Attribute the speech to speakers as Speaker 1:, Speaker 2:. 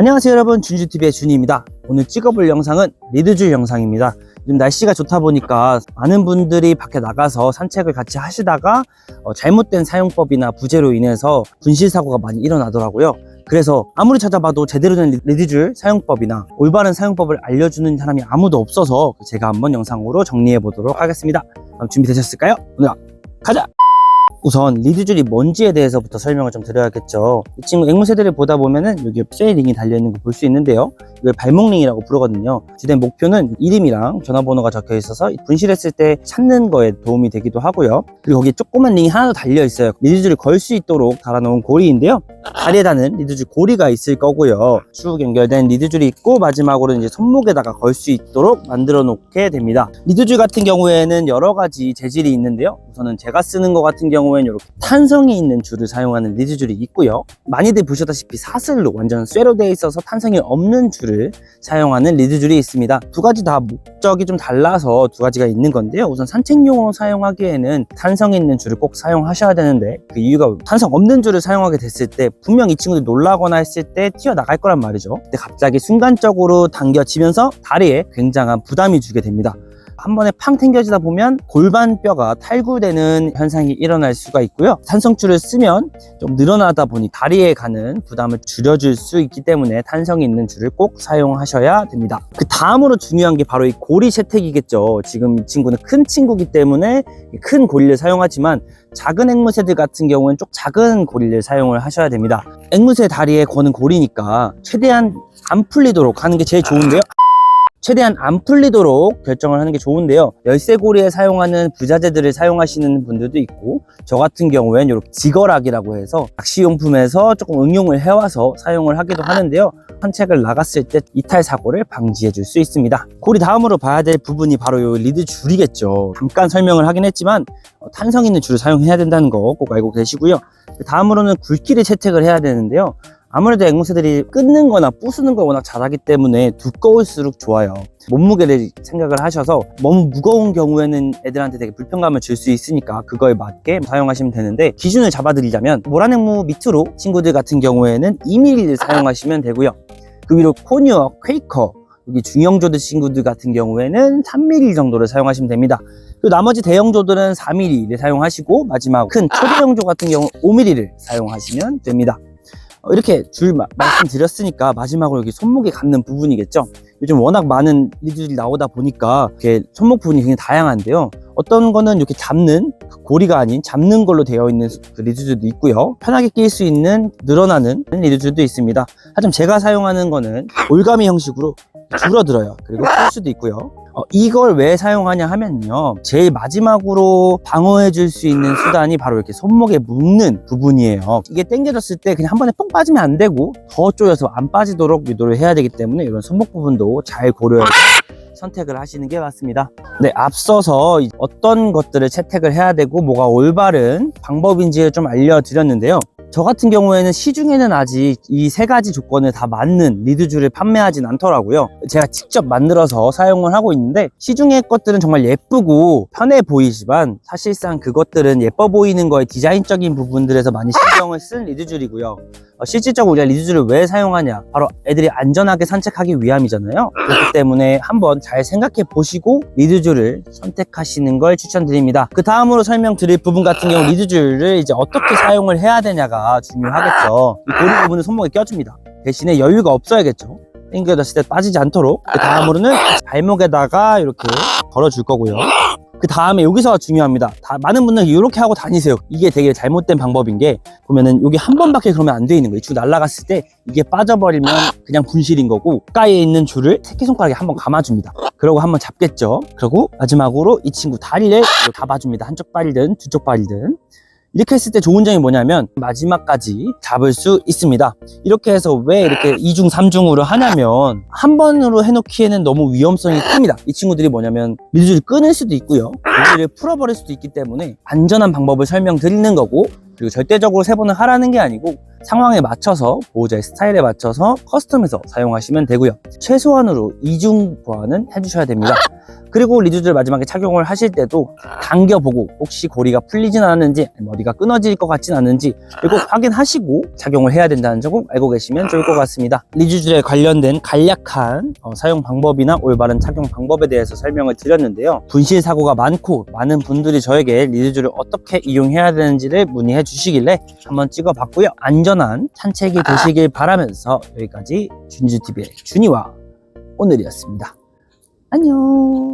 Speaker 1: 안녕하세요 여러분, 준주TV의 준이입니다. 오늘 찍어볼 영상은 리드줄 영상입니다. 지금 날씨가 좋다 보니까 많은 분들이 밖에 나가서 산책을 같이 하시다가 잘못된 사용법이나 부재로 인해서 분실 사고가 많이 일어나더라고요. 그래서 아무리 찾아봐도 제대로 된 리드줄 사용법이나 올바른 사용법을 알려주는 사람이 아무도 없어서 제가 한번 영상으로 정리해 보도록 하겠습니다. 그럼 준비되셨을까요? 오늘 가자! 우선 리드줄이 뭔지에 대해서부터 설명을 좀 드려야겠죠. 이 친구 앵무새들을 보다 보면은 여기 쇠 링이 달려있는 거 볼 수 있는데요, 이걸 발목링이라고 부르거든요. 주된 목표는 이름이랑 전화번호가 적혀 있어서 분실했을 때 찾는 거에 도움이 되기도 하고요. 그리고 거기에 조그만 링이 하나 더 달려 있어요. 리드줄을 걸 수 있도록 달아놓은 고리인데요, 다리에 다는 리드줄 고리가 있을 거고요. 쭉 연결된 리드줄이 있고, 마지막으로 이제 손목에다가 걸 수 있도록 만들어 놓게 됩니다. 리드줄 같은 경우에는 여러 가지 재질이 있는데요, 우선은 제가 쓰는 거 같은 경우에는 이렇게 탄성이 있는 줄을 사용하는 리드줄이 있고요, 많이들 보셨다시피 사슬로 완전 쇠로 되어 있어서 탄성이 없는 줄을 사용하는 리드줄이 있습니다. 두 가지 다 목적이 좀 달라서 두 가지가 있는 건데요, 우선 산책용으로 사용하기에는 탄성 있는 줄을 꼭 사용하셔야 되는데, 그 이유가 탄성 없는 줄을 사용하게 됐을 때 분명 이 친구들이 놀라거나 했을 때 튀어나갈 거란 말이죠. 근데 갑자기 순간적으로 당겨지면서 다리에 굉장한 부담이 주게 됩니다. 한 번에 팡 당겨지다 보면 골반뼈가 탈구되는 현상이 일어날 수가 있고요, 탄성줄을 쓰면 좀 늘어나다 보니 다리에 가는 부담을 줄여줄 수 있기 때문에 탄성이 있는 줄을 꼭 사용하셔야 됩니다. 그 다음으로 중요한 게 바로 이 고리 채택이겠죠. 지금 이 친구는 큰 친구기 때문에 큰 고리를 사용하지만 작은 앵무새들 같은 경우는 좀 작은 고리를 사용을 하셔야 됩니다. 앵무새 다리에 거는 고리니까 최대한 안 풀리도록 하는 게 제일 좋은데요, 최대한 안 풀리도록 결정을 하는 게 좋은데요, 열쇠고리에 사용하는 부자재들을 사용하시는 분들도 있고, 저 같은 경우엔 이렇게 지거락이라고 해서 낚시용품에서 조금 응용을 해와서 사용을 하기도 하는데요, 산책을 나갔을 때 이탈 사고를 방지해 줄 수 있습니다. 고리 다음으로 봐야 될 부분이 바로 이 리드 줄이겠죠. 잠깐 설명을 하긴 했지만 탄성 있는 줄을 사용해야 된다는 거 꼭 알고 계시고요. 다음으로는 굵기를 채택을 해야 되는데요, 아무래도 앵무새들이 끊는 거나 부수는 걸 워낙 잘하기 때문에 두꺼울수록 좋아요. 몸무게를 생각을 하셔서 너무 무거운 경우에는 애들한테 되게 불편감을 줄 수 있으니까 그거에 맞게 사용하시면 되는데, 기준을 잡아드리자면 모란앵무 밑으로 친구들 같은 경우에는 2mm를 사용하시면 되고요, 그 위로 코뉴어, 퀘이커, 여기 중형조드 친구들 같은 경우에는 3mm 정도를 사용하시면 됩니다. 그리고 나머지 대형조들은 4mm를 사용하시고, 마지막 큰 초대형조 같은 경우 5mm를 사용하시면 됩니다. 이렇게 줄 말씀드렸으니까 마지막으로 여기 손목에 감는 부분이겠죠. 요즘 워낙 많은 리드들이 나오다 보니까 이렇게 손목 부분이 굉장히 다양한데요, 어떤 거는 이렇게 잡는 고리가 아닌 잡는 걸로 되어 있는 그 리드줄도 있고요, 편하게 낄 수 있는 늘어나는 리드줄도 있습니다. 하지만 제가 사용하는 거는 올가미 형식으로 줄어들어요. 그리고 풀 수도 있고요. 이걸 왜 사용하냐 하면요, 제일 마지막으로 방어해 줄 수 있는 수단이 바로 이렇게 손목에 묶는 부분이에요. 이게 당겨졌을 때 그냥 한 번에 뽕 빠지면 안 되고 더 조여서 안 빠지도록 유도를 해야 되기 때문에 이런 손목 부분도 잘 고려해서 선택을 하시는 게 맞습니다. 네, 앞서서 어떤 것들을 채택을 해야 되고 뭐가 올바른 방법인지를 좀 알려드렸는데요, 저 같은 경우에는 시중에는 아직 이 세 가지 조건을 다 맞는 리드줄을 판매하진 않더라고요. 제가 직접 만들어서 사용을 하고 있는데, 시중의 것들은 정말 예쁘고 편해 보이지만 사실상 그것들은 예뻐 보이는 거에 디자인적인 부분들에서 많이 신경을 쓴 리드줄이고요, 실질적으로 우리가 리드줄을 왜 사용하냐, 바로 애들이 안전하게 산책하기 위함이잖아요. 그렇기 때문에 한번 잘 생각해 보시고 리드줄을 선택하시는 걸 추천드립니다. 그 다음으로 설명드릴 부분 같은 경우, 리드줄을 이제 어떻게 사용을 해야 되냐가 중요하겠죠. 이 고리 부분을 손목에 껴줍니다. 대신에 여유가 없어야겠죠. 당겨졌을 때 빠지지 않도록. 그 다음으로는 발목에다가 이렇게 걸어줄 거고요. 그 다음에 여기서가 중요합니다. 많은 분들이 이렇게 하고 다니세요. 이게 되게 잘못된 방법인 게, 보면은 여기 한 번밖에 그러면 안 돼 있는 거예요. 이 줄 날아갔을 때 이게 빠져버리면 그냥 분실인 거고, 가까이에 있는 줄을 새끼손가락에 한번 감아줍니다. 그러고 한번 잡겠죠. 그리고 마지막으로 이 친구 다리를 잡아줍니다. 한쪽 발이든 두쪽 발이든. 이렇게 했을 때 좋은 점이 뭐냐면 마지막까지 잡을 수 있습니다. 이렇게 해서 왜 이렇게 2중 3중으로 하냐면, 한 번으로 해놓기에는 너무 위험성이 큽니다. 이 친구들이 뭐냐면 리드줄을 끊을 수도 있고요, 고리를 풀어버릴 수도 있기 때문에 안전한 방법을 설명드리는 거고, 그리고 절대적으로 3번을 하라는 게 아니고 상황에 맞춰서 보호자의 스타일에 맞춰서 커스텀해서 사용하시면 되고요. 최소한으로 이중 보완은 해주셔야 됩니다. 그리고 리드줄 마지막에 착용을 하실 때도 당겨보고 혹시 고리가 풀리진 않았는지 머리가 끊어질 것 같진 않은지 이거 확인하시고 착용을 해야 된다는 점 알고 계시면 좋을 것 같습니다. 리드줄에 관련된 간략한 사용 방법이나 올바른 착용 방법에 대해서 설명을 드렸는데요. 분실 사고가 많고 많은 분들이 저에게 리드줄을 어떻게 이용해야 되는지를 문의해 주시길래 한번 찍어봤고요. 안전한 산책이 되시길 바라면서 여기까지 준주TV의 준이와 오늘이었습니다. 안녕.